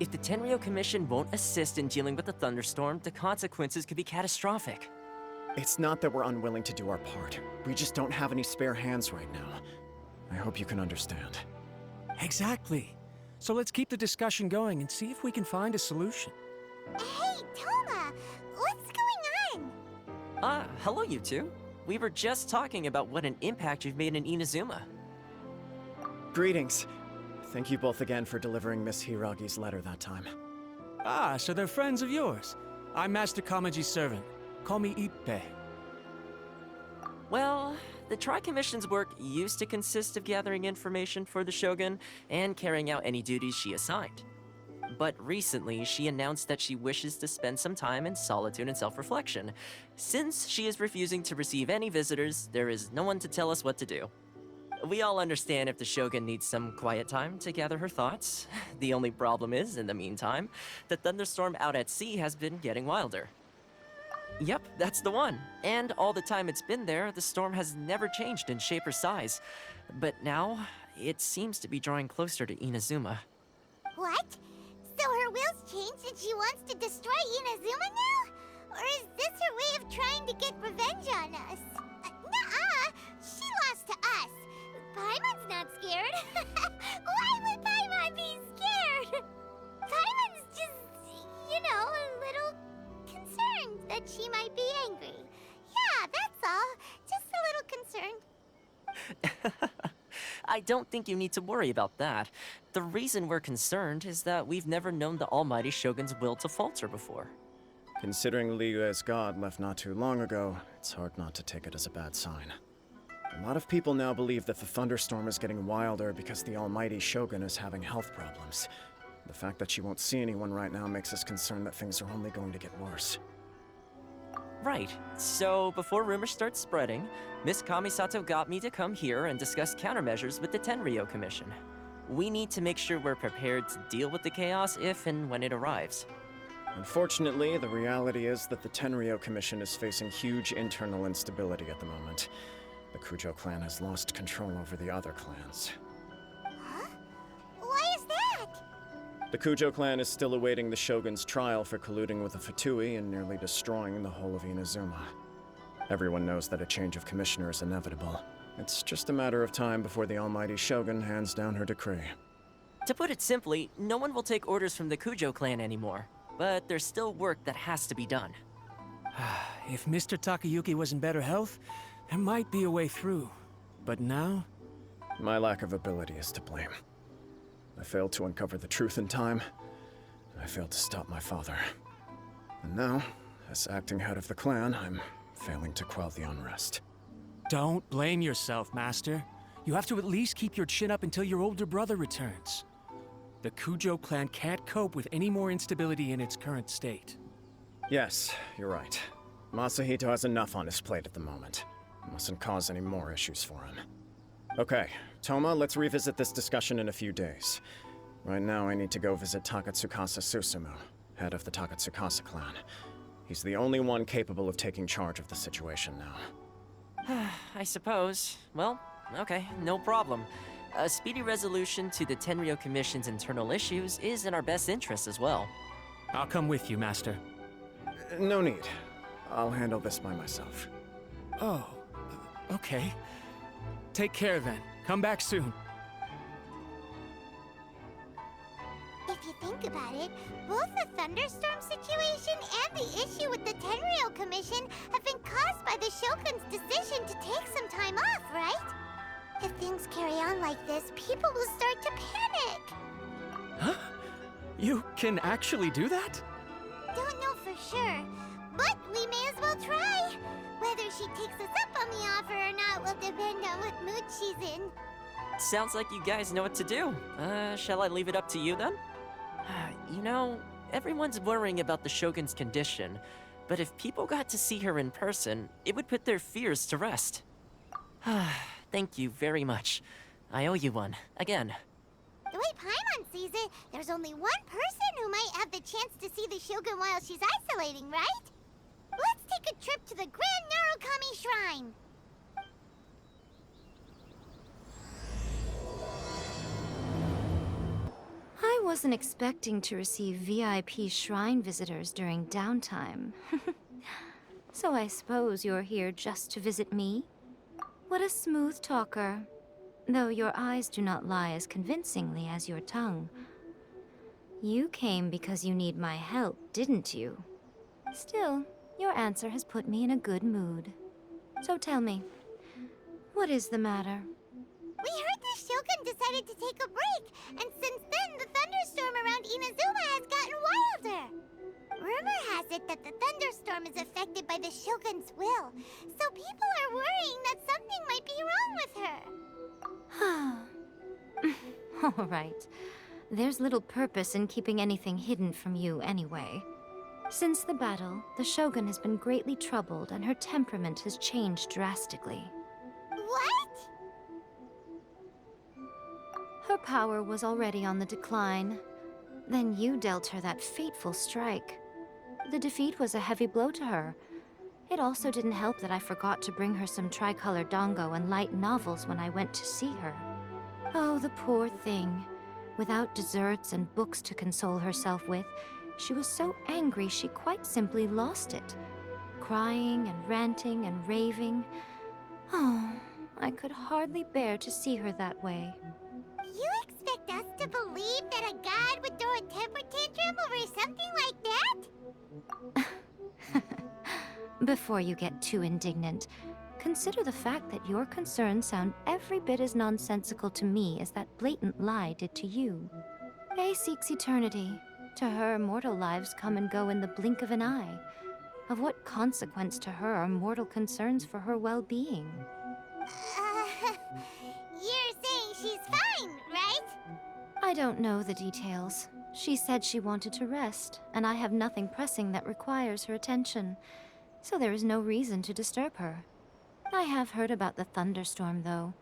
If the Tenryo Commission won't assist in dealing with the thunderstorm, the consequences could be catastrophic. It's not that we're unwilling to do our part. We just don't have any spare hands right now. I hope you can understand. Exactly. So let's keep the discussion going and see if we can find a solution. Hey, Toma! What's going on? Hello you two. We were just talking about what an impact you've made in Inazuma. Greetings. Thank you both again for delivering Miss Hiragi's letter that time. Ah, so they're friends of yours. I'm Master Kamaji's servant. Call me Ippei. Well, the Tri-Commission's work used to consist of gathering information for the Shogun and carrying out any duties she assigned. But recently, she announced that she wishes to spend some time in solitude and self-reflection. Since she is refusing to receive any visitors, there is no one to tell us what to do. We all understand if the Shogun needs some quiet time to gather her thoughts. The only problem is, in the meantime, the thunderstorm out at sea has been getting wilder. Yep, that's the one. And all the time it's been there, the storm has never changed in shape or size. But now, it seems to be drawing closer to Inazuma. What? So her will's changed and she wants to destroy Inazuma now? Or is this her way of trying to get revenge on us? Nuh-uh! She lost to us. Paimon's not scared. Why would Paimon be scared? Paimon's just, a little concerned that she might be angry. Yeah, that's all. Just a little concerned. I don't think you need to worry about that. The reason we're concerned is that we've never known the Almighty Shogun's will to falter before. Considering Liyue's god left not too long ago, it's hard not to take it as a bad sign. A lot of people now believe that the thunderstorm is getting wilder because the Almighty Shogun is having health problems. The fact that she won't see anyone right now makes us concerned that things are only going to get worse. Right. So, before rumors start spreading, Miss Kamisato got me to come here and discuss countermeasures with the Tenryo Commission. We need to make sure we're prepared to deal with the chaos if and when it arrives. Unfortunately, the reality is that the Tenryo Commission is facing huge internal instability at the moment. The Kujo clan has lost control over the other clans. Huh? Why is that? The Kujo clan is still awaiting the Shogun's trial for colluding with the Fatui and nearly destroying the whole of Inazuma. Everyone knows that a change of commissioner is inevitable. It's just a matter of time before the Almighty Shogun hands down her decree. To put it simply, no one will take orders from the Kujo clan anymore. But there's still work that has to be done. If Mr. Takayuki was in better health, there might be a way through. But now? My lack of ability is to blame. I failed to uncover the truth in time, and I failed to stop my father. And now, as acting head of the clan, I'm failing to quell the unrest. Don't blame yourself, Master. You have to at least keep your chin up until your older brother returns. The Kujo clan can't cope with any more instability in its current state. Yes, you're right. Masahito has enough on his plate at the moment. Mustn't cause any more issues for him. Okay, Toma, let's revisit this discussion in a few days. Right now, I need to go visit Takatsukasa Susumu, head of the Takatsukasa clan. He's the only one capable of taking charge of the situation now. I suppose. Well, okay, no problem. A speedy resolution to the Tenryo Commission's internal issues is in our best interest as well. I'll come with you, Master. No need. I'll handle this by myself. Oh, okay. Take care then. Come back soon. If you think about it, both the thunderstorm situation and the issue with the Tenryo Commission have been caused by the Shogun's decision to take some time off, right? If things carry on like this, people will start to panic. Huh? You can actually do that? Don't know for sure, but we may as well try. Whether she takes us up on the offer or not will depend on what mood she's in. Sounds like you guys know what to do. Shall I leave it up to you then? You know, everyone's worrying about the Shogun's condition, but if people got to see her in person, it would put their fears to rest. Thank you very much. I owe you one, again. The way Paimon sees it, there's only one person who might have the chance to see the Shogun while she's isolating, right? Let's take a trip to the Grand Narukami Shrine. I wasn't expecting to receive VIP shrine visitors during downtime. So I suppose you're here just to visit me? What a smooth talker. Though your eyes do not lie as convincingly as your tongue. You came because you need my help, didn't you? Still, your answer has put me in a good mood. So tell me, what is the matter? We heard the Shogun decided to take a break, and since then the thunderstorm around Inazuma has gotten wilder. Rumor has it that the thunderstorm is affected by the Shogun's will, so people are worrying that something might be wrong with her. All right. There's little purpose in keeping anything hidden from you anyway. Since the battle, the Shogun has been greatly troubled and her temperament has changed drastically. What? Her power was already on the decline. Then you dealt her that fateful strike. The defeat was a heavy blow to her. It also didn't help that I forgot to bring her some tricolor dango and light novels when I went to see her. Oh, the poor thing. Without desserts and books to console herself with, she was so angry she quite simply lost it. Crying and ranting and raving. Oh, I could hardly bear to see her that way. You expect us to believe that a god would throw a temper tantrum over something like that? Before you get too indignant, consider the fact that your concerns sound every bit as nonsensical to me as that blatant lie did to you. Faye seeks eternity. To her, mortal lives come and go in the blink of an eye. Of what consequence to her are mortal concerns for her well-being? You're saying she's fine, right? I don't know the details. She said she wanted to rest, and I have nothing pressing that requires her attention, so there is no reason to disturb her. I have heard about the thunderstorm, though.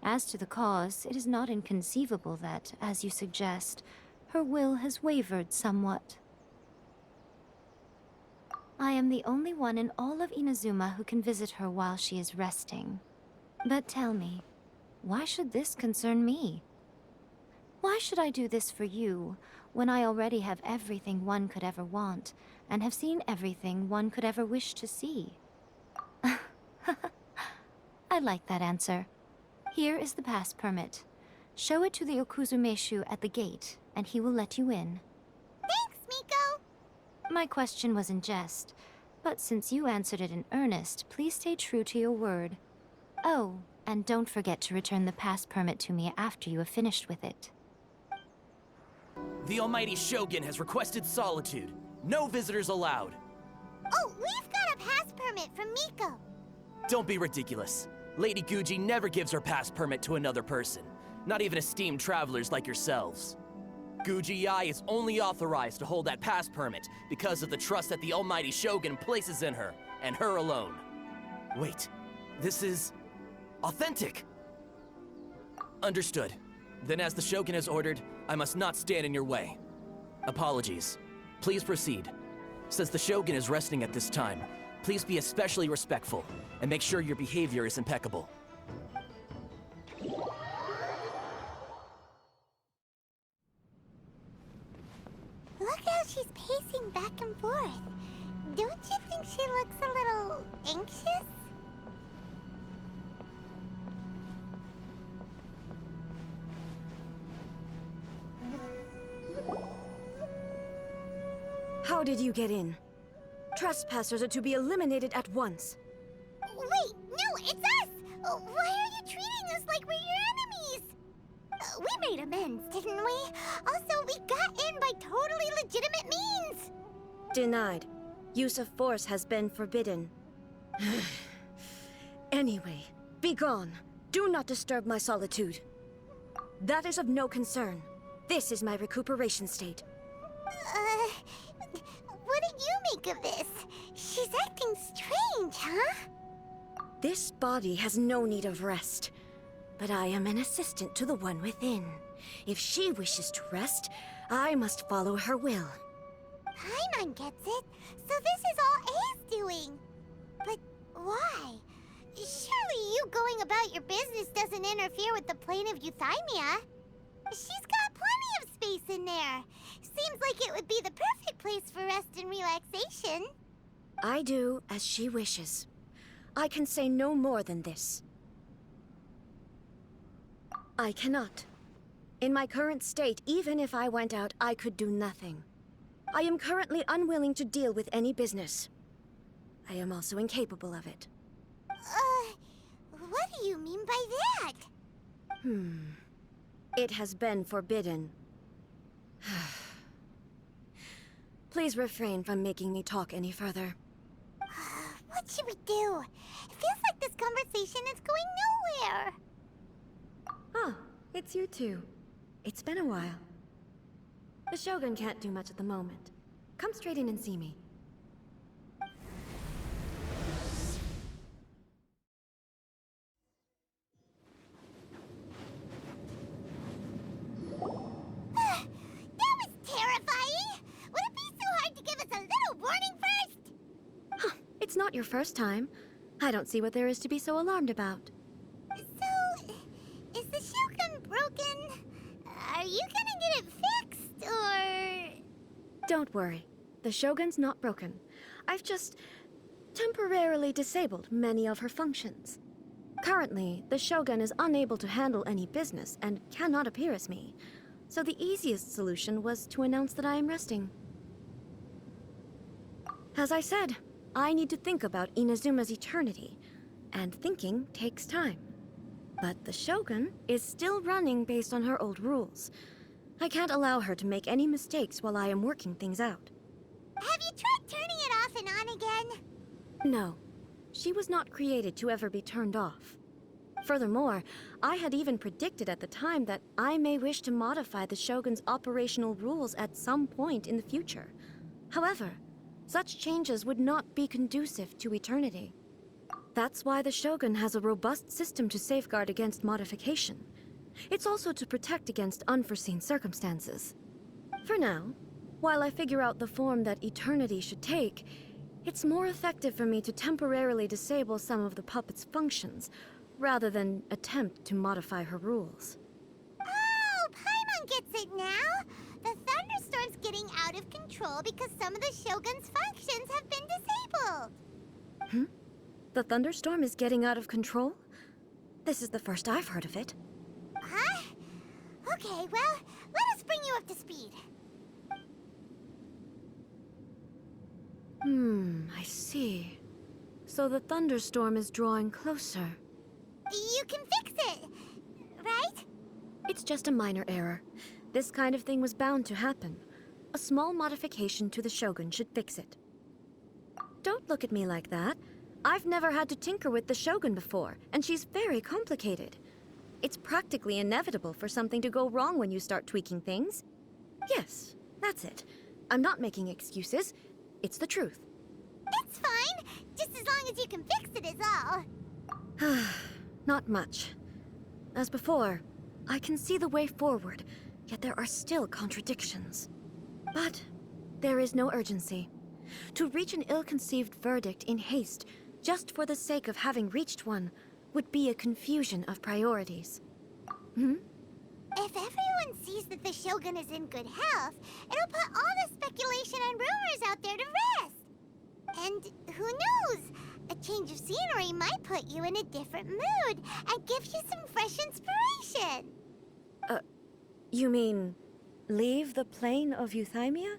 As to the cause, it is not inconceivable that, as you suggest, her will has wavered somewhat. I am the only one in all of Inazuma who can visit her while she is resting. But tell me, why should this concern me? Why should I do this for you, when I already have everything one could ever want, and have seen everything one could ever wish to see? I like that answer. Here is the pass permit. Show it to the Okuzumeshu at the gate, and he will let you in. Thanks, Miko! My question was in jest, but since you answered it in earnest, please stay true to your word. Oh, and don't forget to return the pass permit to me after you have finished with it. The almighty Shogun has requested solitude. No visitors allowed. Oh, we've got a pass permit from Miko. Don't be ridiculous. Lady Guji never gives her pass permit to another person. Not even esteemed travelers like yourselves. Guji-ai is only authorized to hold that pass permit because of the trust that the almighty Shogun places in her, and her alone. Wait, this is... authentic! Understood. Then as the Shogun has ordered, I must not stand in your way. Apologies. Please proceed. Since the Shogun is resting at this time, please be especially respectful, and make sure your behavior is impeccable. Look how she's pacing back and forth. Don't you think she looks a little anxious? How did you get in? Trespassers are to be eliminated at once. Wait, no, it's us! Why are you treating us like we're your enemies? We made amends, didn't we? Also, we got in by totally legitimate means! Denied. Use of force has been forbidden. Anyway, be gone. Do not disturb my solitude. That is of no concern. This is my recuperation state. What do you make of this? She's acting strange, huh? This body has no need of rest. But I am an assistant to the one within. If she wishes to rest, I must follow her will. Paimon gets it. So this is all A's doing. But why? Surely you going about your business doesn't interfere with the plane of euthymia. She's got plenty of space in there. Seems like it would be the perfect place for rest and relaxation. I do as she wishes. I can say no more than this. I cannot. In my current state, even if I went out, I could do nothing. I am currently unwilling to deal with any business. I am also incapable of it. What do you mean by that? It has been forbidden. Please refrain from making me talk any further. What should we do? It feels like this conversation is going nowhere. Ah, it's you two. It's been a while. The Shogun can't do much at the moment. Come straight in and see me. That was terrifying! Would it be so hard to give us a little warning first? It's not your first time. I don't see what there is to be so alarmed about. So, is the Shogun broken? Are you gonna get it fixed, or...? Don't worry. The Shogun's not broken. I've just temporarily disabled many of her functions. Currently, the Shogun is unable to handle any business and cannot appear as me. So the easiest solution was to announce that I am resting. As I said, I need to think about Inazuma's eternity, and thinking takes time. But the Shogun is still running based on her old rules. I can't allow her to make any mistakes while I am working things out. Have you tried turning it off and on again? No, she was not created to ever be turned off. Furthermore, I had even predicted at the time that I may wish to modify the Shogun's operational rules at some point in the future. However, such changes would not be conducive to eternity. That's why the Shogun has a robust system to safeguard against modification. It's also to protect against unforeseen circumstances. For now, while I figure out the form that eternity should take, it's more effective for me to temporarily disable some of the puppet's functions, rather than attempt to modify her rules. Oh, Paimon gets it now! The thunderstorm's getting out of control because some of the Shogun's functions have been disabled. The thunderstorm is getting out of control? This is the first I've heard of it. Huh? Okay, well, let us bring you up to speed. I see. So the thunderstorm is drawing closer. You can fix it, right? It's just a minor error. This kind of thing was bound to happen. A small modification to the Shogun should fix it. Don't look at me like that. I've never had to tinker with the Shogun before, and she's very complicated. It's practically inevitable for something to go wrong when you start tweaking things. Yes, that's it. I'm not making excuses. It's the truth. It's fine, just as long as you can fix it is all. Not much. As before, I can see the way forward, yet there are still contradictions. But there is no urgency. To reach an ill-conceived verdict in haste, just for the sake of having reached one, would be a confusion of priorities. If everyone sees that the Shogun is in good health, it'll put all the speculation and rumors out there to rest. And who knows? A change of scenery might put you in a different mood and give you some fresh inspiration. You mean, leave the plane of Euthymia?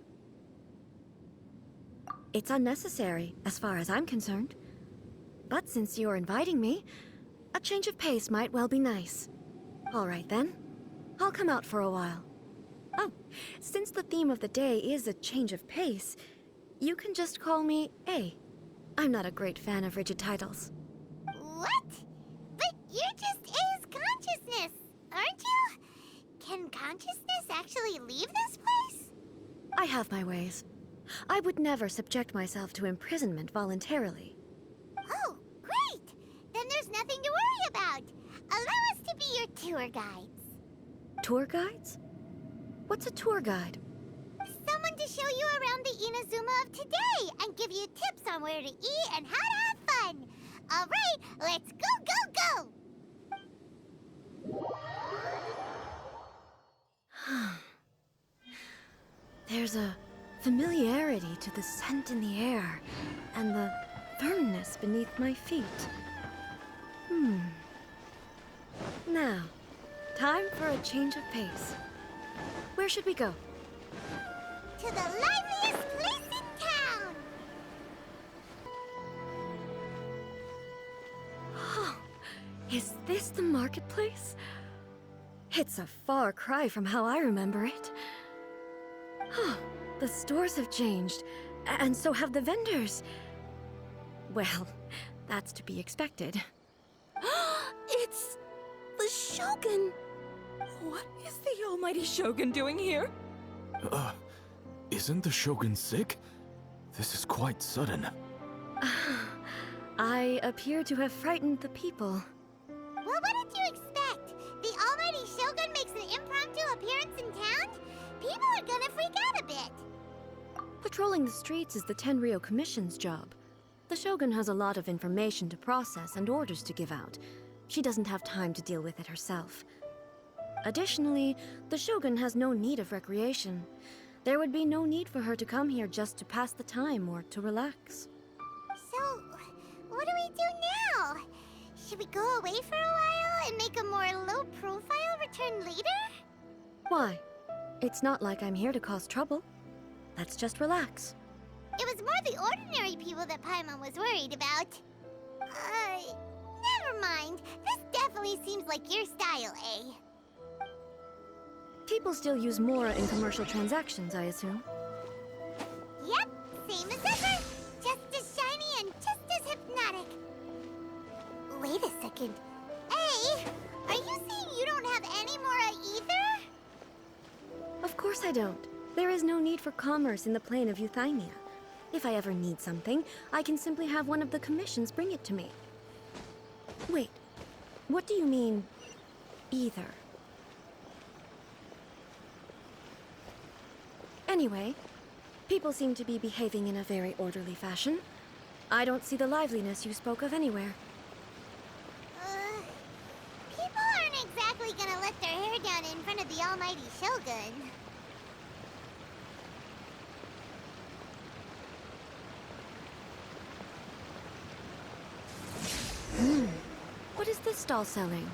It's unnecessary, as far as I'm concerned. But since you're inviting me, a change of pace might well be nice. All right then, I'll come out for a while. Oh, since the theme of the day is a change of pace, you can just call me A. I'm not a great fan of rigid titles. What? But you're just A's consciousness, aren't you? Can consciousness actually leave this place? I have my ways. I would never subject myself to imprisonment voluntarily. Oh, great! Then there's nothing to worry about. Allow us to be your tour guides. Tour guides? What's a tour guide? Someone to show you around the Inazuma of today and give you tips on where to eat and how to have fun. All right, let's go, go, go! There's a familiarity to the scent in the air and the firmness beneath my feet. Now, time for a change of pace. Where should we go? To the liveliest place in town! Is this the marketplace? It's a far cry from how I remember it. The stores have changed, and so have the vendors. Well, that's to be expected. It's the Shogun! What is the almighty Shogun doing here? Isn't the Shogun sick? This is quite sudden. I appear to have frightened the people. Well, what did you expect? The almighty Shogun makes an impromptu appearance in town? People are gonna freak out a bit. Patrolling the streets is the Tenryou Commission's job. The Shogun has a lot of information to process and orders to give out. She doesn't have time to deal with it herself. Additionally, the Shogun has no need of recreation. There would be no need for her to come here just to pass the time or to relax. So, what do we do now? Should we go away for a while and make a more low-profile return later? Why? It's not like I'm here to cause trouble. Let's just relax. It was more the ordinary people that Paimon was worried about. Never mind. This definitely seems like your style, eh? People still use Mora in commercial transactions, I assume. Yep, same as ever. Just as shiny and just as hypnotic. Wait a second. Hey, are you saying you don't have any Mora either? Of course I don't. There is no need for commerce in the plane of Euthymia. If I ever need something, I can simply have one of the commissions bring it to me. Wait, what do you mean, either? Anyway, people seem to be behaving in a very orderly fashion. I don't see the liveliness you spoke of anywhere. People aren't exactly gonna let their hair down in front of the almighty Shogun. What is this stall selling?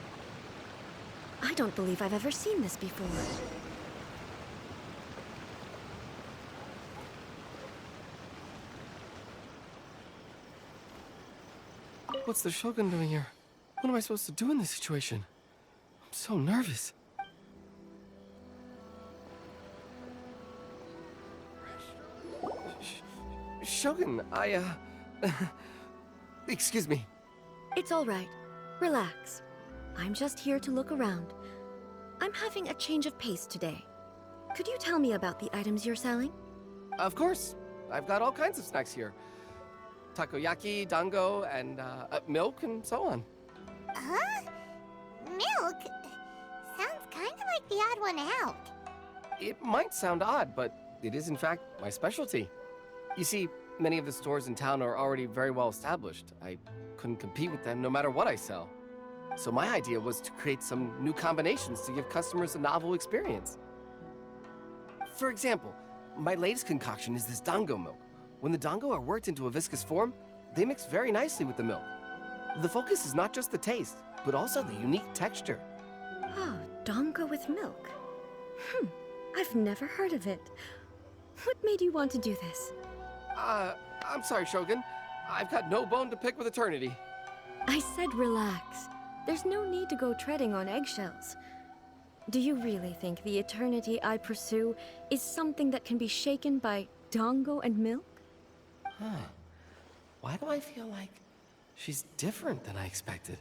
I don't believe I've ever seen this before. What's the Shogun doing here? What am I supposed to do in this situation? I'm so nervous. Shogun, excuse me. It's all right. Relax. I'm just here to look around. I'm having a change of pace today. Could you tell me about the items you're selling? Of course. I've got all kinds of snacks here. Takoyaki, dango, and milk, and so on. Huh? Milk? Sounds kind of like the odd one out. It might sound odd, but it is in fact my specialty. You see, many of the stores in town are already very well established. I couldn't compete with them no matter what I sell. So my idea was to create some new combinations to give customers a novel experience. For example, my latest concoction is this dango milk. When the dango are worked into a viscous form, they mix very nicely with the milk. The focus is not just the taste, but also the unique texture. Oh, dango with milk. I've never heard of it. What made you want to do this? I'm sorry, Shogun. I've got no bone to pick with eternity. I said relax. There's no need to go treading on eggshells. Do you really think the eternity I pursue is something that can be shaken by dango and milk? Why do I feel like she's different than I expected?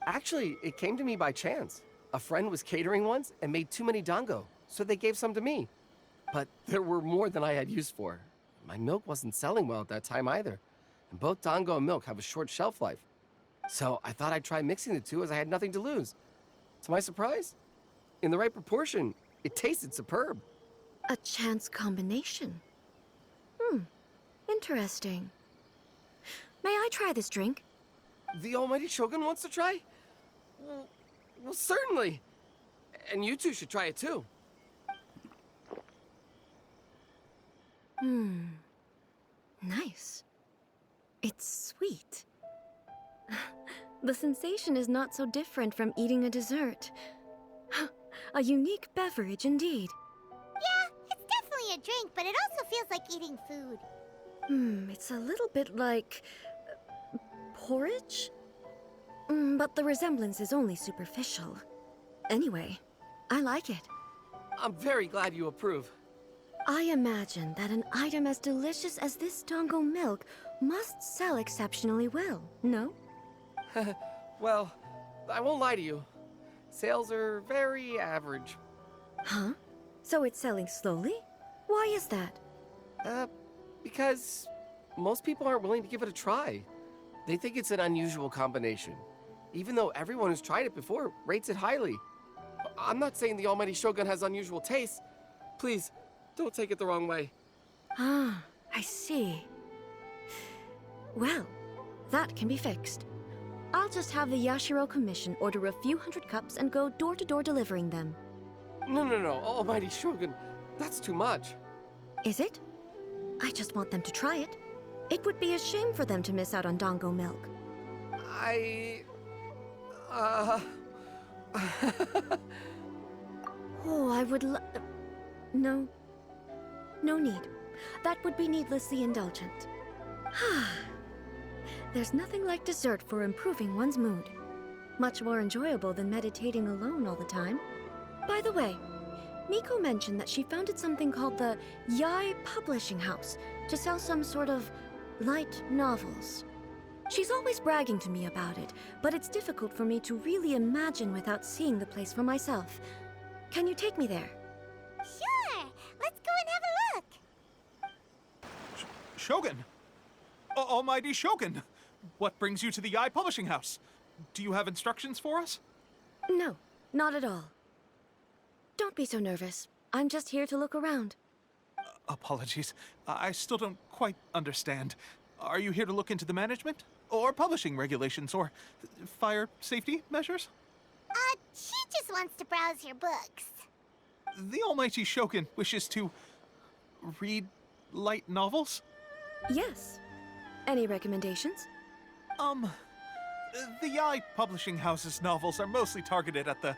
Actually, it came to me by chance. A friend was catering once and made too many dango, so they gave some to me. But there were more than I had use for. My milk wasn't selling well at that time either. And both dango and milk have a short shelf life. So I thought I'd try mixing the two as I had nothing to lose. To my surprise, in the right proportion, it tasted superb. A chance combination. Interesting. May I try this drink? The almighty Shogun wants to try? Well, certainly. And you two should try it too. Nice. It's sweet. The sensation is not so different from eating a dessert. A unique beverage indeed. Yeah, it's definitely a drink, but it also feels like eating food. It's a little bit like porridge? But the resemblance is only superficial. Anyway, I like it. I'm very glad you approve. I imagine that an item as delicious as this Dango milk must sell exceptionally well, no? Well, I won't lie to you. Sales are very average. Huh? So it's selling slowly? Why is that? Because most people aren't willing to give it a try. They think it's an unusual combination. Even though everyone who's tried it before rates it highly. I'm not saying the Almighty Shogun has unusual tastes. Please, don't take it the wrong way. Ah, I see. Well, that can be fixed. I'll just have the Yashiro Commission order a few hundred cups and go door-to-door delivering them. No, Almighty Shogun. That's too much. Is it? I just want them to try it. It would be a shame for them to miss out on Dango milk. Oh, I would No. No need. That would be needlessly indulgent. There's nothing like dessert for improving one's mood. Much more enjoyable than meditating alone all the time. By the way, Miko mentioned that she founded something called the Yai Publishing House to sell some sort of light novels. She's always bragging to me about it, but it's difficult for me to really imagine without seeing the place for myself. Can you take me there? Sure! Let's go and have a look! Shogun! Almighty Shogun! What brings you to the Yai Publishing House? Do you have instructions for us? No, not at all. Don't be so nervous. I'm just here to look around. Apologies. I still don't quite understand. Are you here to look into the management? Or publishing regulations? Or fire safety measures? She just wants to browse your books. The Almighty Shogun wishes to read light novels? Yes. Any recommendations? The Yai Publishing House's novels are mostly targeted at the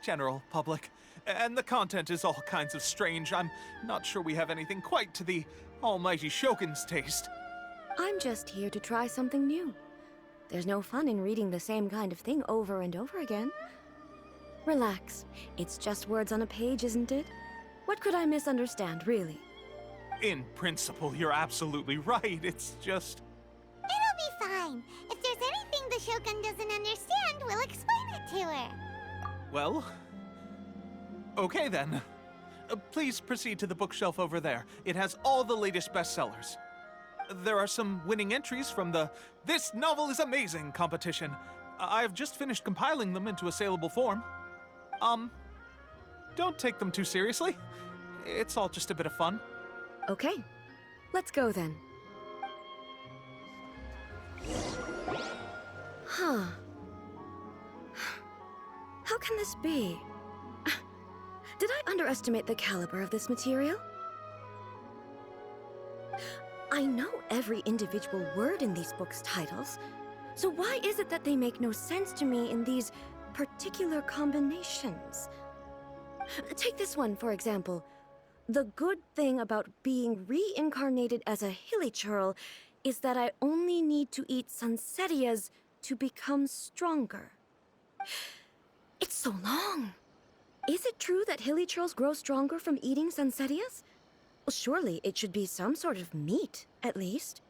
general public, and the content is all kinds of strange. I'm not sure we have anything quite to the Almighty Shogun's taste. I'm just here to try something new. There's no fun in reading the same kind of thing over and over again. Relax. It's just words on a page, isn't it? What could I misunderstand, really? In principle, you're absolutely right. It's just... It'll be fine. If there's anything the Shogun doesn't understand, we'll explain it to her. Well... okay then. Please proceed to the bookshelf over there. It has all the latest bestsellers. There are some winning entries from the This Novel is Amazing competition. I've just finished compiling them into a saleable form. Don't take them too seriously. It's all just a bit of fun. Okay. Let's go then. Huh. How can this be? Did I underestimate the caliber of this material? I know every individual word in these books' titles, so why is it that they make no sense to me in these particular combinations? Take this one, for example. The good thing about being reincarnated as a hilly churl is that I only need to eat Sansetias to become stronger. It's so long. Is it true that hilly churls grow stronger from eating Sansetias? Well, surely it should be some sort of meat, at least.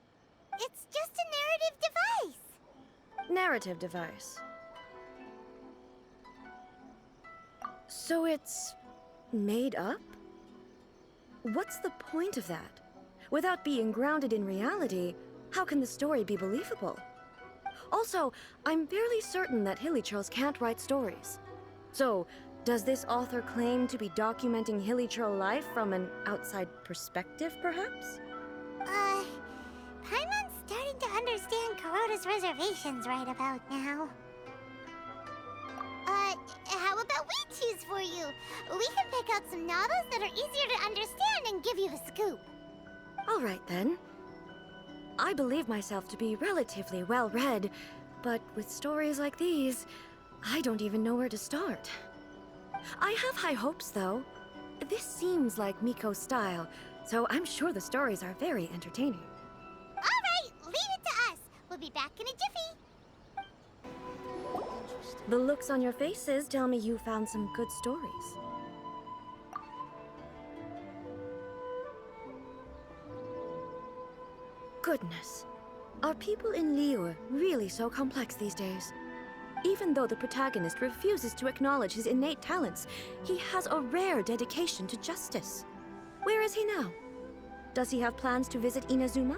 It's just a narrative device. Narrative device. So it's made up? What's the point of that? Without being grounded in reality, how can the story be believable? Also, I'm fairly certain that hilly churls can't write stories. So, does this author claim to be documenting hilly churl life from an outside perspective, perhaps? Paimon's starting to understand Kuroda's reservations right about now. How about we choose for you? We can pick out some novels that are easier to understand and give you the scoop. right then. I believe myself to be relatively well-read, but with stories like these, I don't even know where to start. I have high hopes, though. This seems like Miko's style, so I'm sure the stories are very entertaining. All right, leave it to us. We'll be back in a jiffy. The looks on your faces tell me you found some good stories. Goodness. Are people in Liyue really so complex these days? Even though the protagonist refuses to acknowledge his innate talents, he has a rare dedication to justice. Where is he now? Does he have plans to visit Inazuma?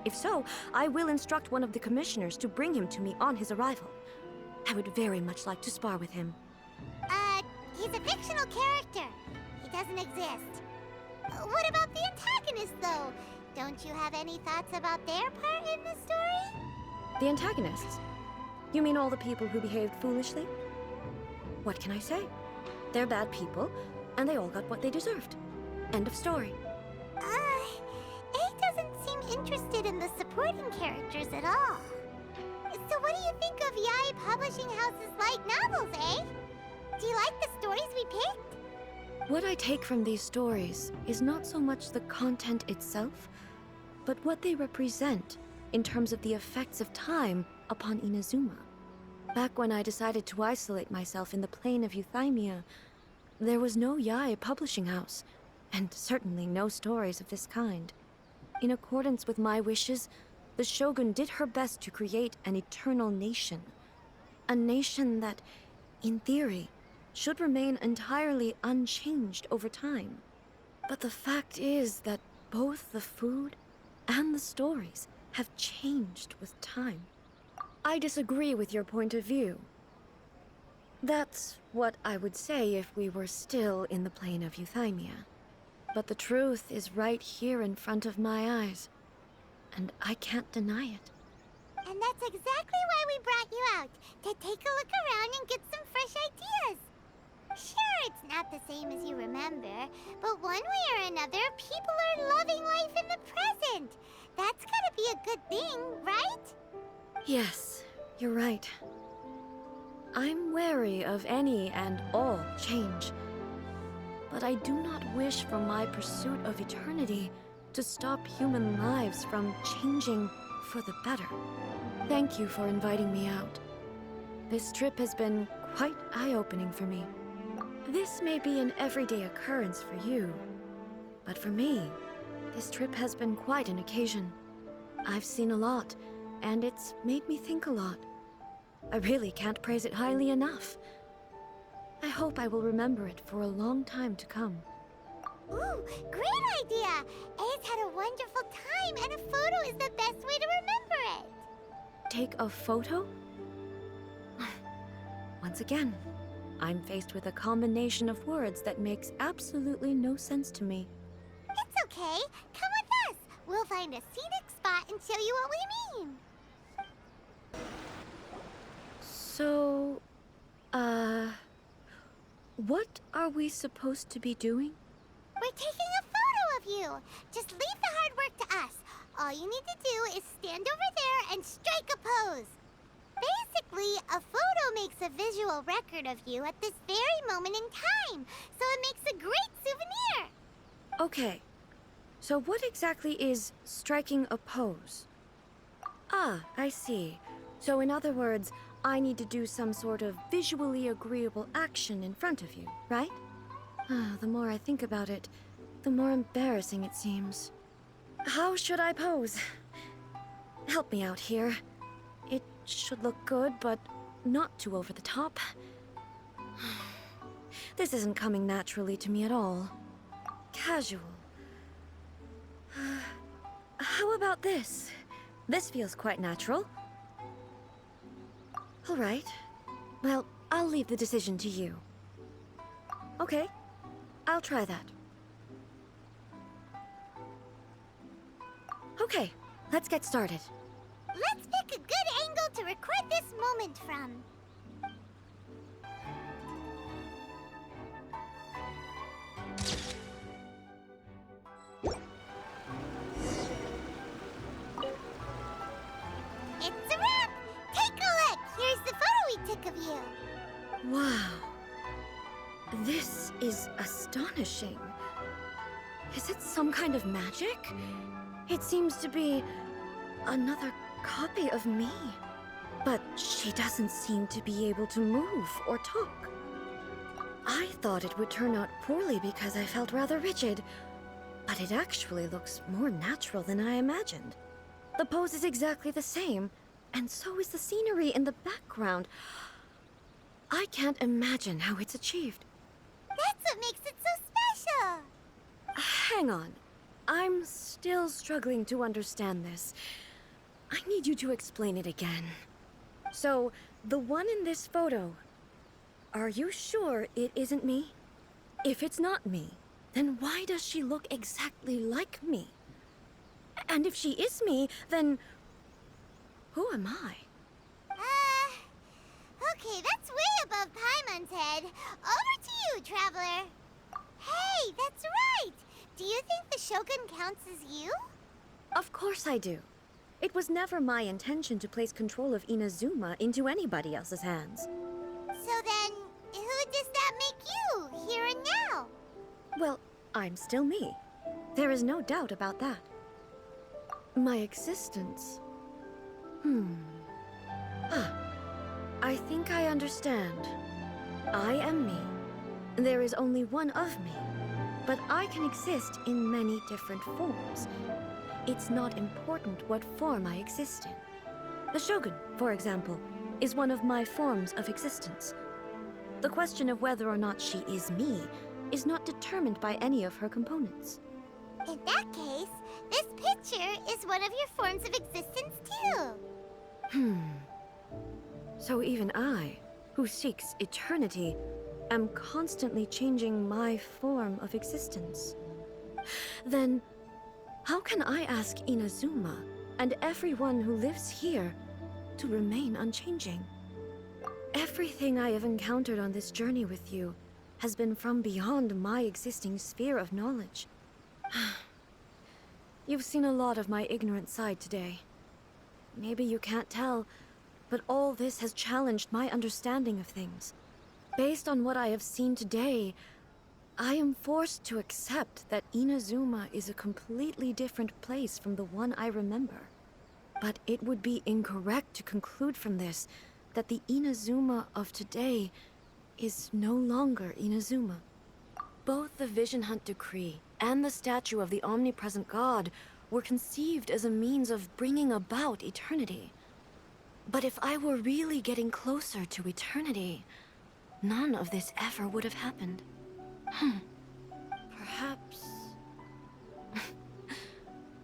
If so, I will instruct one of the commissioners to bring him to me on his arrival. I would very much like to spar with him. He's a fictional character. He doesn't exist. What about the antagonist, though? Don't you have any thoughts about their part in the story? The antagonists? You mean all the people who behaved foolishly? What can I say? They're bad people, and they all got what they deserved. End of story. A doesn't seem interested in the supporting characters at all. So what do you think of Yae Publishing House's light novels, eh? Do you like the stories we picked? What I take from these stories is not so much the content itself, but what they represent in terms of the effects of time upon Inazuma. Back when I decided to isolate myself in the plane of Euthymia, there was no Yae publishing house, and certainly no stories of this kind. In accordance with my wishes, the Shogun did her best to create an eternal nation. A nation that, in theory, should remain entirely unchanged over time. But the fact is that both the food and the stories have changed with time. I disagree with your point of view. That's what I would say if we were still in the plane of Euthymia. But the truth is right here in front of my eyes, and I can't deny it. And that's exactly why we brought you out, to take a look around and get some fresh ideas. Sure, it's not the same as you remember, but one way or another, people are loving life in the present. That's gotta be a good thing, right? Yes, you're right. I'm wary of any and all change. But I do not wish for my pursuit of eternity to stop human lives from changing for the better. Thank you for inviting me out. This trip has been quite eye-opening for me. This may be an everyday occurrence for you, but for me, this trip has been quite an occasion. I've seen a lot, and it's made me think a lot. I really can't praise it highly enough. I hope I will remember it for a long time to come. Ooh, great idea! A's had a wonderful time, and a photo is the best way to remember it. Take a photo? Once again, I'm faced with a combination of words that makes absolutely no sense to me. It's okay. Come with us. We'll find a scenic spot and show you what we mean. So, what are we supposed to be doing? We're taking a photo of you. Just leave the hard work to us. All you need to do is stand over there and strike a pose. Basically, a photo makes a visual record of you at this very moment in time, so it makes a great souvenir. Okay, so what exactly is striking a pose? Ah, I see. So in other words, I need to do some sort of visually agreeable action in front of you, right? The more I think about it, the more embarrassing it seems. How should I pose? Help me out here. It should look good, but not too over the top. This isn't coming naturally to me at all. Casual. How about this? This feels quite natural. All right. Well, I'll leave the decision to you. Okay, I'll try that. Okay, let's get started. Let's pick a good angle to record this moment from. is astonishing. Is it some kind of magic? It seems to be another copy of me. But she doesn't seem to be able to move or talk. I thought it would turn out poorly because I felt rather rigid, but it actually looks more natural than I imagined. The pose is exactly the same, and so is the scenery in the background. I can't imagine how it's achieved. That's what makes it so special! Hang on. I'm still struggling to understand this. I need you to explain it again. So, the one in this photo, are you sure it isn't me? If it's not me, then why does she look exactly like me? And if she is me, then who am I? Okay, that's way above Paimon's head. Over to you, Traveler. Hey, that's right! Do you think the Shogun counts as you? Of course I do. It was never my intention to place control of Inazuma into anybody else's hands. So then, who does that make you, here and now? Well, I'm still me. There is no doubt about that. My existence... I think I understand. I am me. There is only one of me. But I can exist in many different forms. It's not important what form I exist in. The Shogun, for example, is one of my forms of existence. The question of whether or not she is me is not determined by any of her components. In that case, this picture is one of your forms of existence too. So even I, who seeks eternity, am constantly changing my form of existence. Then, how can I ask Inazuma and everyone who lives here to remain unchanging? Everything I have encountered on this journey with you has been from beyond my existing sphere of knowledge. You've seen a lot of my ignorant side today. Maybe you can't tell, but all this has challenged my understanding of things. Based on what I have seen today, I am forced to accept that Inazuma is a completely different place from the one I remember. But it would be incorrect to conclude from this that the Inazuma of today is no longer Inazuma. Both the Vision Hunt Decree and the statue of the omnipresent god were conceived as a means of bringing about eternity. But if I were really getting closer to eternity, none of this ever would have happened. Perhaps...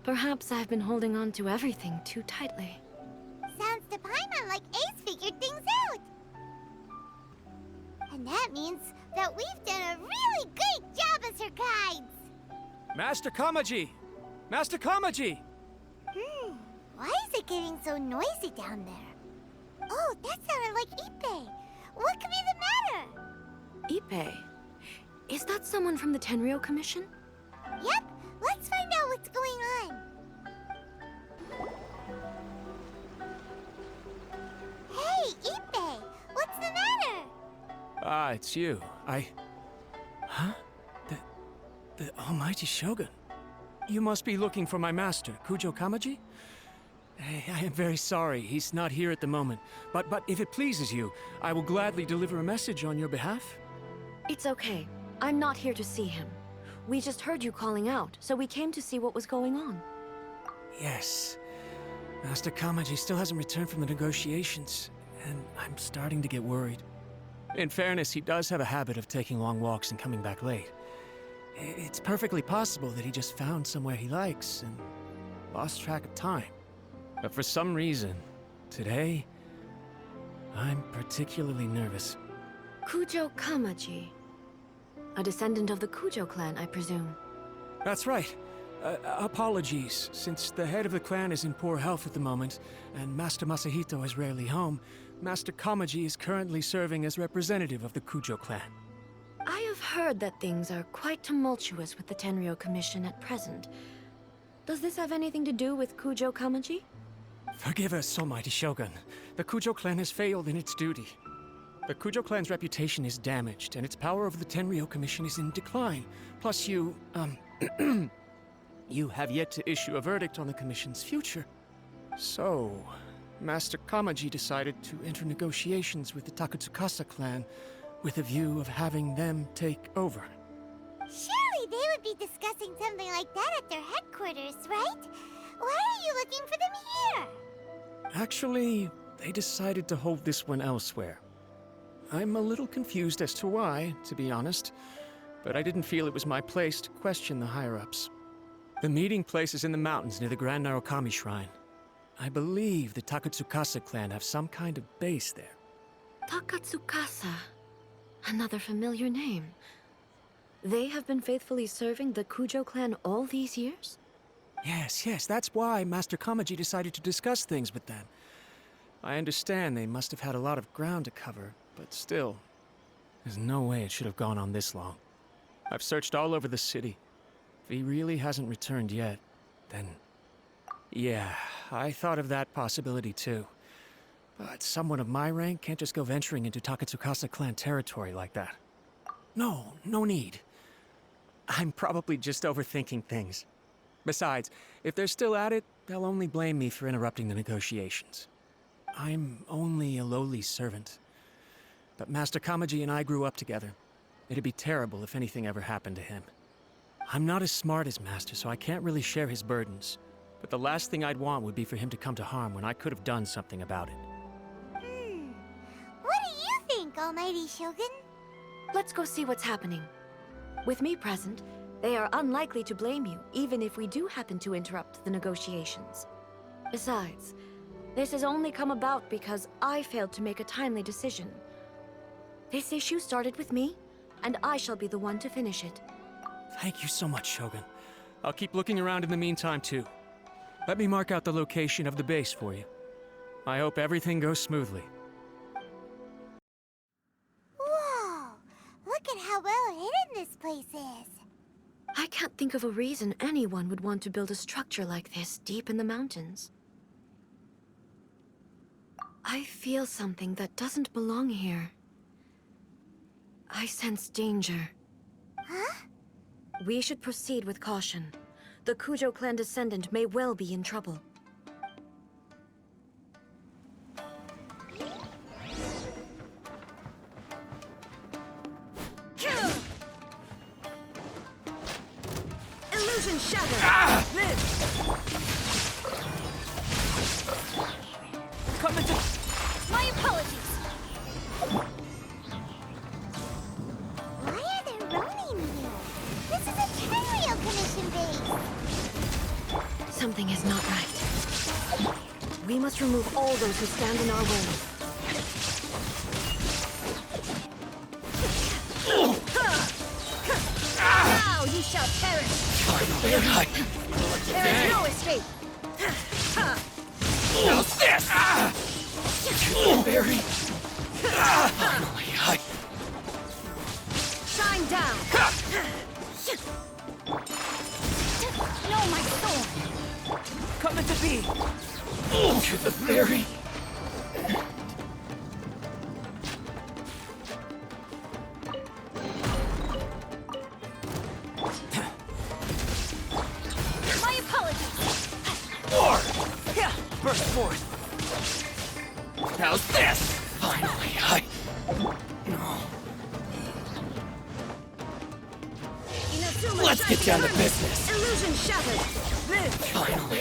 Perhaps I've been holding on to everything too tightly. Sounds to Paimon like Ace figured things out. And that means that we've done a really great job as her guides. Master Kamaji! Master Kamaji! Why is it getting so noisy down there? Oh, that sounded like Ippei. What could be the matter? Ippei? Is that someone from the Tenryou Commission? Yep, let's find out what's going on. Hey, Ippei, what's the matter? Ah, it's you. Huh? The almighty Shogun. You must be looking for my master, Kujo Kamaji? I am very sorry, he's not here at the moment. But if it pleases you, I will gladly deliver a message on your behalf. It's okay. I'm not here to see him. We just heard you calling out, so we came to see what was going on. Yes. Master Kamaji still hasn't returned from the negotiations, and I'm starting to get worried. In fairness, he does have a habit of taking long walks and coming back late. It's perfectly possible that he just found somewhere he likes and lost track of time. But for some reason, today, I'm particularly nervous. Kujo Kamaji. A descendant of the Kujo clan, I presume. That's right. Apologies, since the head of the clan is in poor health at the moment, and Master Masahito is rarely home, Master Kamaji is currently serving as representative of the Kujo clan. I have heard that things are quite tumultuous with the Tenryou Commission at present. Does this have anything to do with Kujo Kamaji? Forgive us, almighty Shogun. The Kujo clan has failed in its duty. The Kujo clan's reputation is damaged, and its power over the Tenryo Commission is in decline. Plus you, you have yet to issue a verdict on the Commission's future. So, Master Kamaji decided to enter negotiations with the Takatsukasa clan with a view of having them take over. Surely they would be discussing something like that at their headquarters, right? Why are you looking for them here? Actually, they decided to hold this one elsewhere. I'm a little confused as to why, to be honest, but I didn't feel it was my place to question the higher-ups. The meeting place is in the mountains near the Grand Narukami Shrine. I believe the Takatsukasa clan have some kind of base there. Takatsukasa. Another familiar name. They have been faithfully serving the Kujo clan all these years? Yes, that's why Master Kamaji decided to discuss things with them. I understand they must have had a lot of ground to cover, but still, there's no way it should have gone on this long. I've searched all over the city. If he really hasn't returned yet, then... yeah, I thought of that possibility too. But someone of my rank can't just go venturing into Takatsukasa clan territory like that. No need. I'm probably just overthinking things. Besides, if they're still at it, they'll only blame me for interrupting the negotiations. I'm only a lowly servant. But Master Kamaji and I grew up together. It'd be terrible if anything ever happened to him. I'm not as smart as Master, so I can't really share his burdens. But the last thing I'd want would be for him to come to harm when I could have done something about it. What do you think, Almighty Shogun? Let's go see what's happening. With me present, they are unlikely to blame you, even if we do happen to interrupt the negotiations. Besides, this has only come about because I failed to make a timely decision. This issue started with me, and I shall be the one to finish it. Thank you so much, Shogun. I'll keep looking around in the meantime, too. Let me mark out the location of the base for you. I hope everything goes smoothly. Whoa! Look at how well hidden this place is. I can't think of a reason anyone would want to build a structure like this deep in the mountains. I feel something that doesn't belong here. I sense danger. Huh? We should proceed with caution. The Kujo clan descendant may well be in trouble. Illusion shattered! Live! Come into... My apologies. Why are there Ronin here? This is a Tenryo Commission base. Something is not right. We must remove all those who stand in our way. Now you shall perish. There is no escape. How's this? Berry. Finally, Shine down. No, my sword. come into be. To the berry. My apologies. More. Burst forth. How's this? Finally, Inazuma Let's get down to shattered. business. Illusion shattered. Live. Finally,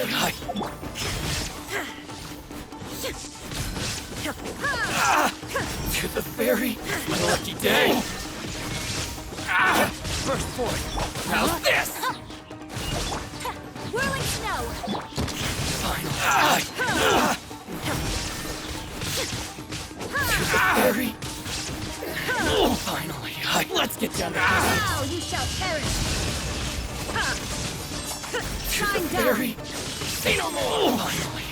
to the berry. My lucky day. Burst forth. How's this? Whirling snow. Finally, to the berry. Finally, let's get down to business. Now you shall perish. To Shine the down. berry. Say no more. Finally,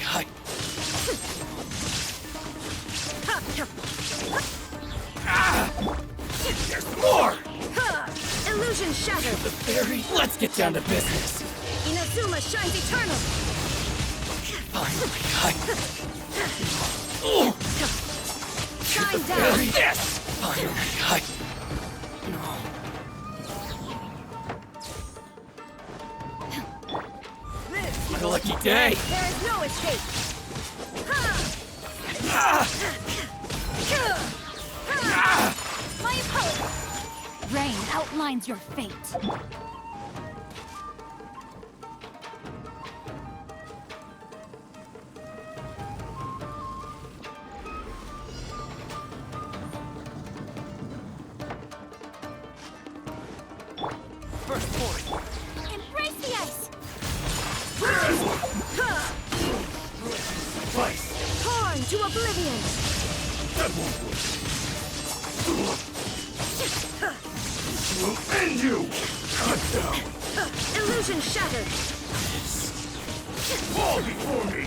there's more. Illusion shattered. The berry. Let's get down to business. Inazuma shines eternal. Finally, Shine down! Yes! My lucky day! There is no escape! My opponent! Rain outlines your fate. First point! Embrace the ice! Twice! Torn to oblivion! That won't work! We'll end you! Cut down! Illusion shattered! Fall before me!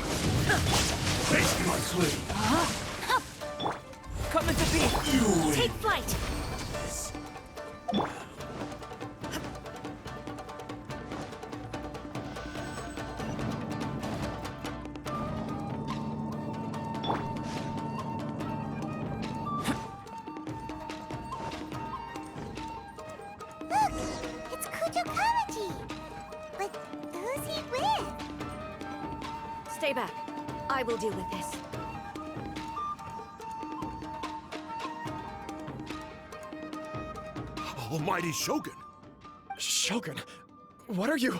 Face my sleeve! Come into being! You win! Take flight! Look! It's Kujo Kamaji! But who's he with? Stay back. I will deal with this. Almighty Shogun! Shogun, what are you?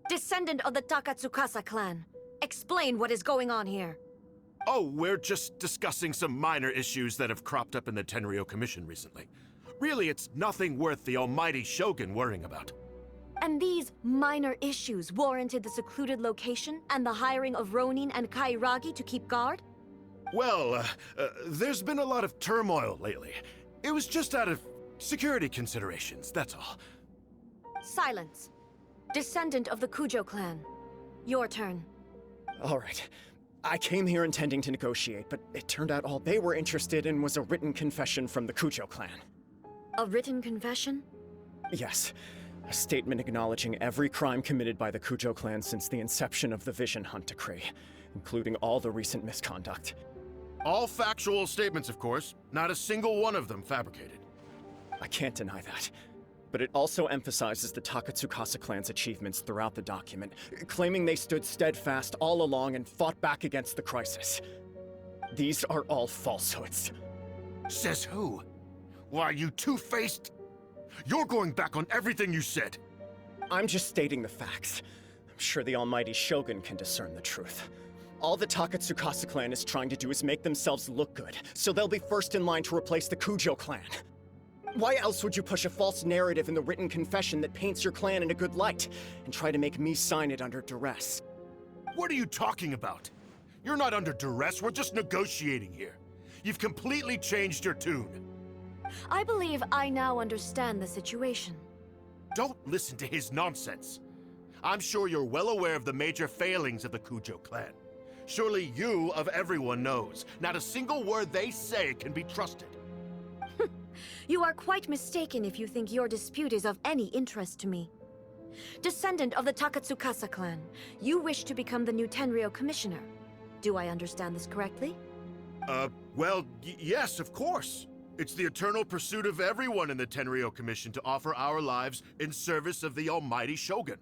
Descendant of the Takatsukasa clan. Explain what is going on here. Oh, we're just discussing some minor issues that have cropped up in the Tenryo Commission recently. Really, it's nothing worth the almighty Shogun worrying about. And these minor issues warranted the secluded location and the hiring of Ronin and Kairagi to keep guard? Well, there's been a lot of turmoil lately. It was just out of security considerations, that's all. Silence. Descendant of the Kujo clan. Your turn. All right. I came here intending to negotiate, but it turned out all they were interested in was a written confession from the Kujo clan. A written confession? Yes. A statement acknowledging every crime committed by the Kujo clan since the inception of the Vision Hunt Decree, including all the recent misconduct. All factual statements, of course. Not a single one of them fabricated. I can't deny that. But it also emphasizes the Takatsukasa clan's achievements throughout the document, claiming they stood steadfast all along and fought back against the crisis. These are all falsehoods. Says who? Why, you two-faced... You're going back on everything you said. I'm just stating the facts. I'm sure the almighty Shogun can discern the truth. All the Takatsukasa clan is trying to do is make themselves look good, so they'll be first in line to replace the Kujo clan. Why else would you push a false narrative in the written confession that paints your clan in a good light, and try to make me sign it under duress? What are you talking about? You're not under duress, we're just negotiating here. You've completely changed your tune. I believe I now understand the situation. Don't listen to his nonsense. I'm sure you're well aware of the major failings of the Kujo clan. Surely you, of everyone, knows. Not a single word they say can be trusted. You are quite mistaken if you think your dispute is of any interest to me. Descendant of the Takatsukasa clan, you wish to become the new Tenryo commissioner. Do I understand this correctly? Well, yes, of course. It's the eternal pursuit of everyone in the Tenryo Commission to offer our lives in service of the almighty Shogun.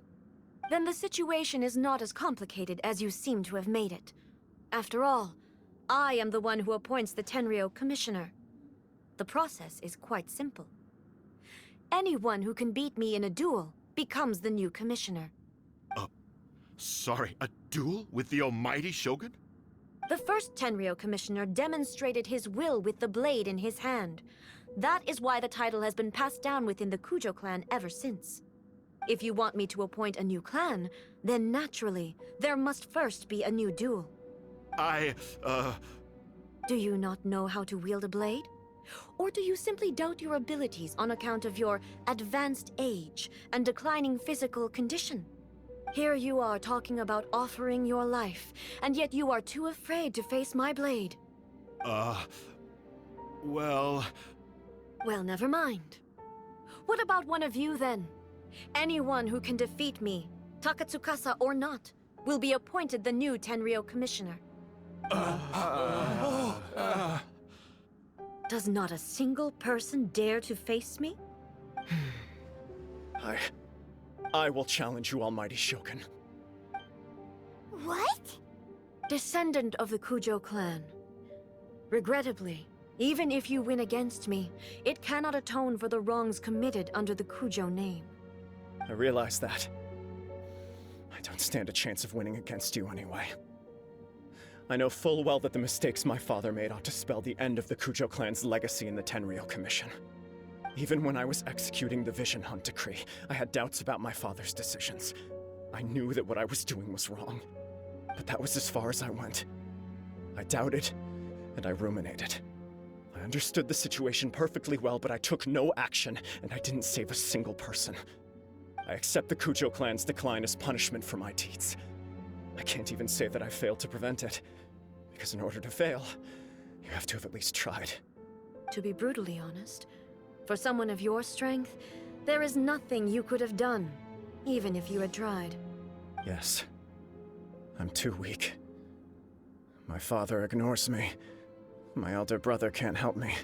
Then the situation is not as complicated as you seem to have made it. After all, I am the one who appoints the Tenryo commissioner. The process is quite simple. Anyone who can beat me in a duel becomes the new commissioner. Sorry, a duel with the almighty Shogun? The first Tenryo commissioner demonstrated his will with the blade in his hand. That is why the title has been passed down within the Kujo clan ever since. If you want me to appoint a new clan, then naturally, there must first be a new duel. Do you not know how to wield a blade? Or do you simply doubt your abilities on account of your advanced age and declining physical condition? Here you are talking about offering your life, and yet you are too afraid to face my blade. Well... Well, never mind. What about one of you, then? Anyone who can defeat me, Takatsukasa or not, will be appointed the new Tenryo commissioner. Does not a single person dare to face me? I will challenge you, Almighty Shogun. What? Descendant of the Kujo clan. Regrettably, even if you win against me, it cannot atone for the wrongs committed under the Kujo name. I realize that. I don't stand a chance of winning against you anyway. I know full well that the mistakes my father made ought to spell the end of the Kujo clan's legacy in the Tenryou Commission. Even when I was executing the Vision Hunt decree, I had doubts about my father's decisions. I knew that what I was doing was wrong. But that was as far as I went. I doubted, and I ruminated. I understood the situation perfectly well, but I took no action, and I didn't save a single person. I accept the Kujo clan's decline as punishment for my deeds. I can't even say that I failed to prevent it, because in order to fail, you have to have at least tried. To be brutally honest, for someone of your strength, there is nothing you could have done, even if you had tried. Yes. I'm too weak. My father ignores me. My elder brother can't help me.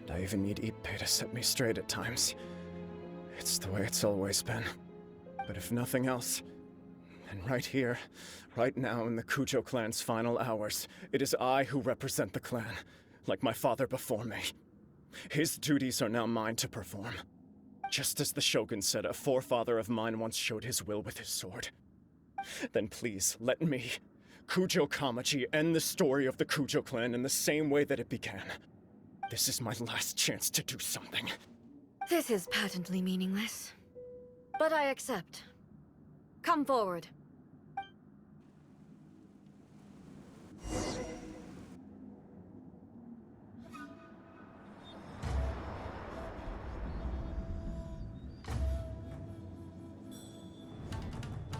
And I even need Ippei to set me straight at times. It's the way it's always been. But if nothing else, then right here, right now in the Kujo clan's final hours, it is I who represent the clan, like my father before me. His duties are now mine to perform. Just as the Shogun said, a forefather of mine once showed his will with his sword. Then please, let me, Kujo Kamaji, end the story of the Kujo clan in the same way that it began. This is my last chance to do something. This is patently meaningless. But I accept. Come forward.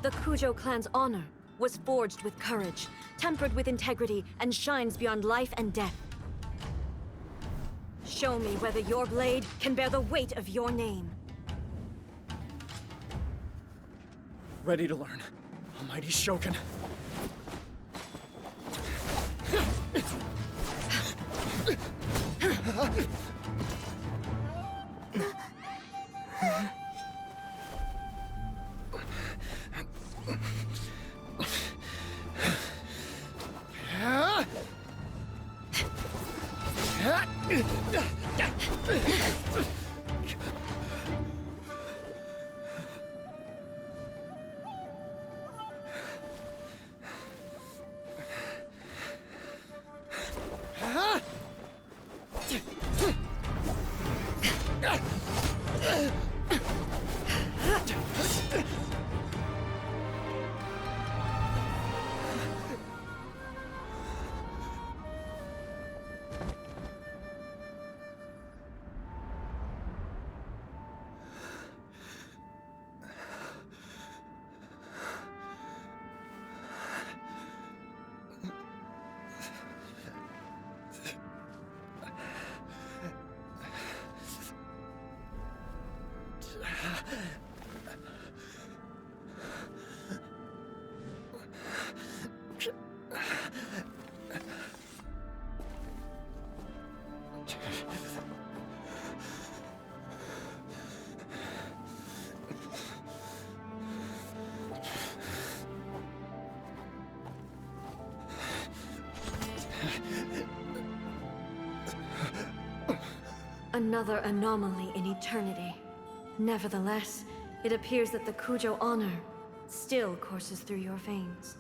The Kujo clan's honor was forged with courage, tempered with integrity, and shines beyond life and death. Show me whether your blade can bear the weight of your name. Ready to learn, Almighty Shogun. Another anomaly in eternity. Nevertheless, it appears that the Kujo honor still courses through your veins.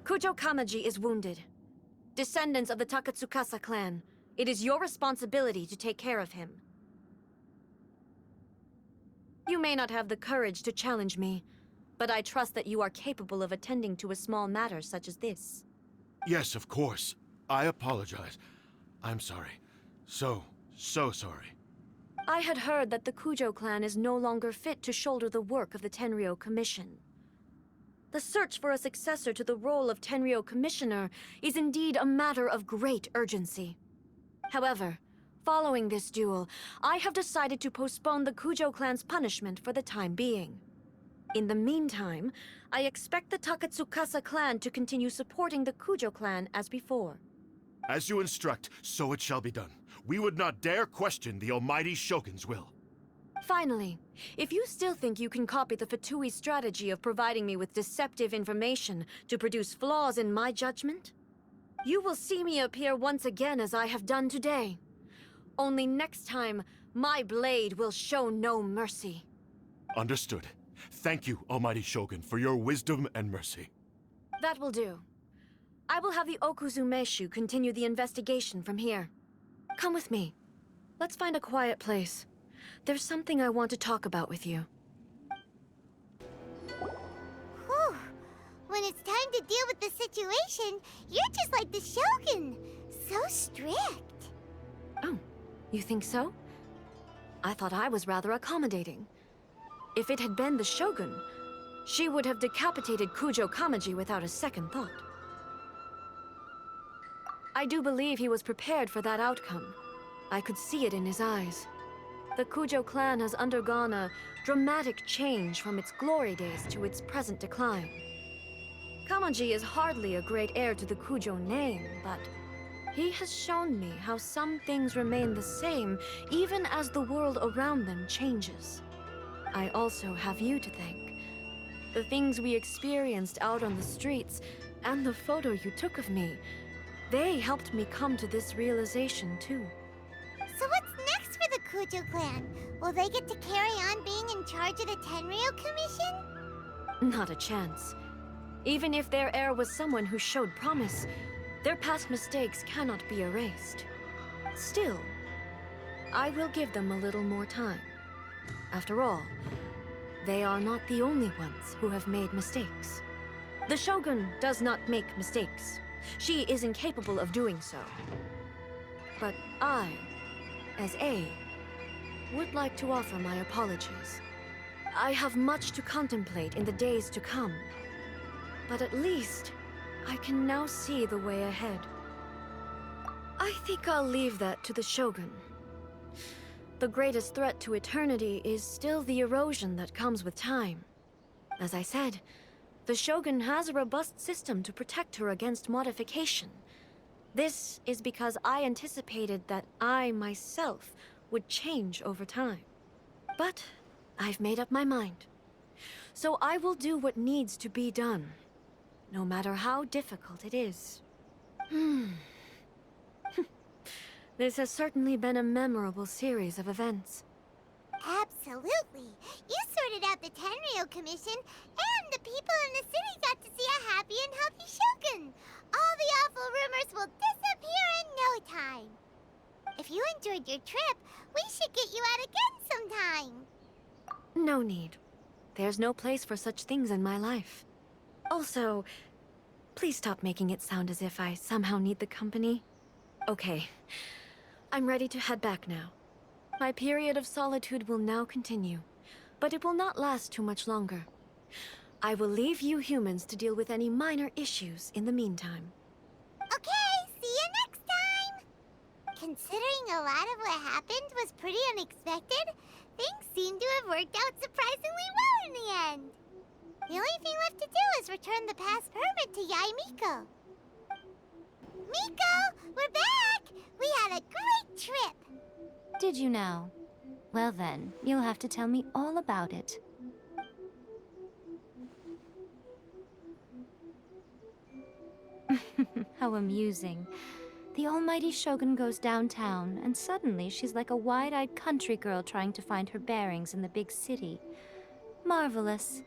Kujo Kamaji is wounded. Descendants of the Takatsukasa clan, it is your responsibility to take care of him. You may not have the courage to challenge me, but I trust that you are capable of attending to a small matter such as this. Yes, of course. I apologize. I'm sorry. So sorry. I had heard that the Kujo clan is no longer fit to shoulder the work of the Tenryou Commission. The search for a successor to the role of Tenryou Commissioner is indeed a matter of great urgency. However, following this duel, I have decided to postpone the Kujo clan's punishment for the time being. In the meantime, I expect the Takatsukasa clan to continue supporting the Kujo clan as before. As you instruct, so it shall be done. We would not dare question the almighty Shogun's will. Finally, if you still think you can copy the Fatui strategy of providing me with deceptive information to produce flaws in my judgment, you will see me appear once again as I have done today. Only next time, my blade will show no mercy. Understood. Thank you, almighty Shogun, for your wisdom and mercy. That will do. I will have the Okuzumeshu continue the investigation from here. Come with me. Let's find a quiet place. There's something I want to talk about with you. Whew. When it's time to deal with the situation, you're just like the Shogun. So strict. Oh, you think so? I thought I was rather accommodating. If it had been the Shogun, she would have decapitated Kujo Kamaji without a second thought. I do believe he was prepared for that outcome. I could see it in his eyes. The Kujo clan has undergone a dramatic change from its glory days to its present decline. Kamaji is hardly a great heir to the Kujo name, but he has shown me how some things remain the same even as the world around them changes. I also have you to thank. The things we experienced out on the streets and the photo you took of me, they helped me come to this realization too. So what's next for the Kujo clan? Will they get to carry on being in charge of the Tenryo Commission? Not a chance. Even if their heir was someone who showed promise, their past mistakes cannot be erased. Still, I will give them a little more time. After all, they are not the only ones who have made mistakes. The Shogun does not make mistakes. She is incapable of doing so. But I, as A, would like to offer my apologies. I have much to contemplate in the days to come. But at least, I can now see the way ahead. I think I'll leave that to the Shogun. The greatest threat to eternity is still the erosion that comes with time. As I said, the Shogun has a robust system to protect her against modification. This is because I anticipated that I myself would change over time. But I've made up my mind. So I will do what needs to be done, no matter how difficult it is. This has certainly been a memorable series of events. Absolutely. You sorted out the Tenryo Commission, and the people in the city got to see a happy and healthy Shogun. All the awful rumors will disappear in no time. If you enjoyed your trip, we should get you out again sometime. No need. There's no place for such things in my life. Also, please stop making it sound as if I somehow need the company. Okay, I'm ready to head back now. My period of solitude will now continue, but it will not last too much longer. I will leave you humans to deal with any minor issues in the meantime. Okay, see you next time! Considering a lot of what happened was pretty unexpected, things seem to have worked out surprisingly well in the end. The only thing left to do is return the past permit to Yae Miko. Miko, we're back! We had a great trip! Did you now? Well then, you'll have to tell me all about it. How amusing. The almighty Shogun goes downtown, and suddenly she's like a wide-eyed country girl trying to find her bearings in the big city. Marvelous.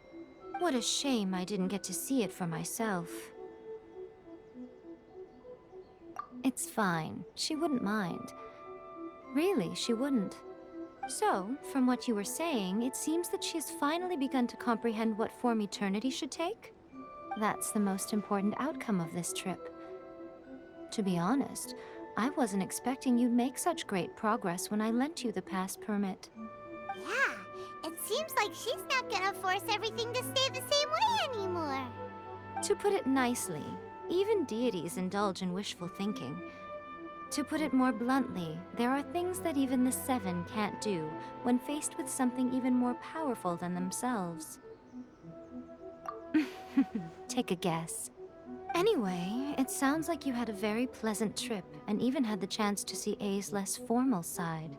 What a shame I didn't get to see it for myself. It's fine. She wouldn't mind. Really, she wouldn't. So, from what you were saying, it seems that she has finally begun to comprehend what form eternity should take? That's the most important outcome of this trip. To be honest, I wasn't expecting you'd make such great progress when I lent you the pass permit. Yeah, it seems like she's not gonna force everything to stay the same way anymore. To put it nicely, even deities indulge in wishful thinking. To put it more bluntly, there are things that even the Seven can't do when faced with something even more powerful than themselves. Take a guess. Anyway, it sounds like you had a very pleasant trip and even had the chance to see A's less formal side.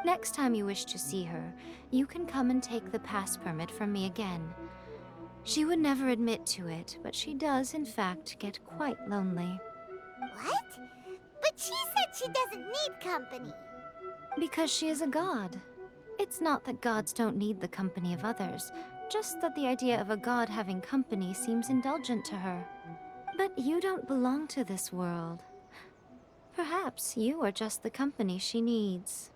Next time you wish to see her, you can come and take the pass permit from me again. She would never admit to it, but she does, in fact, get quite lonely. What? But she said she doesn't need company. Because she is a god. It's not that gods don't need the company of others, just that the idea of a god having company seems indulgent to her. But you don't belong to this world. Perhaps you are just the company she needs.